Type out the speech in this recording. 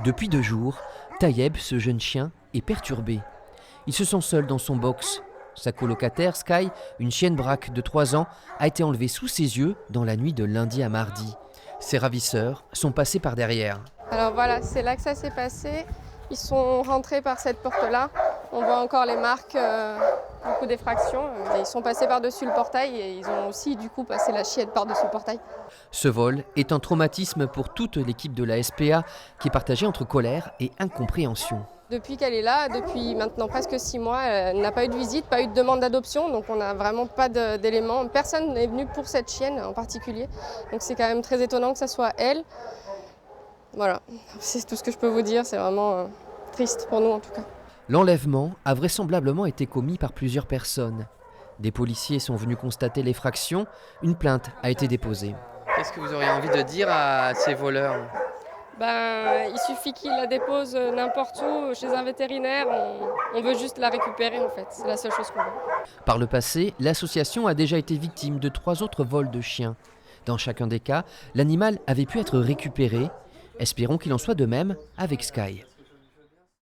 Depuis 2 jours, Tayeb, ce jeune chien, est perturbé. Il se sent seul dans son box. Sa colocataire, Sky, une chienne braque de 3 ans, a été enlevée sous ses yeux dans la nuit de lundi à mardi. Ses ravisseurs sont passés par derrière. Alors voilà, c'est là que ça s'est passé. Ils sont rentrés par cette porte-là. On voit encore les marques, beaucoup d'effraction. Ils sont passés par-dessus le portail et ils ont aussi du coup passé la chienne par-dessus le portail. Ce vol est un traumatisme pour toute l'équipe de la SPA qui est partagée entre colère et incompréhension. Depuis qu'elle est là, depuis maintenant presque 6 mois, elle n'a pas eu de visite, pas eu de demande d'adoption, donc on n'a vraiment pas d'éléments. Personne n'est venu pour cette chienne en particulier, donc c'est quand même très étonnant que ça soit elle. Voilà, c'est tout ce que je peux vous dire, c'est vraiment triste pour nous en tout cas. L'enlèvement a vraisemblablement été commis par plusieurs personnes. Des policiers sont venus constater l'effraction, une plainte a été déposée. Qu'est-ce que vous auriez envie de dire à ces voleurs ? Il suffit qu'ils la déposent n'importe où, chez un vétérinaire, on veut juste la récupérer en fait, c'est la seule chose qu'on veut. Par le passé, l'association a déjà été victime de 3 autres vols de chiens. Dans chacun des cas, l'animal avait pu être récupéré. Espérons qu'il en soit de même avec Sky.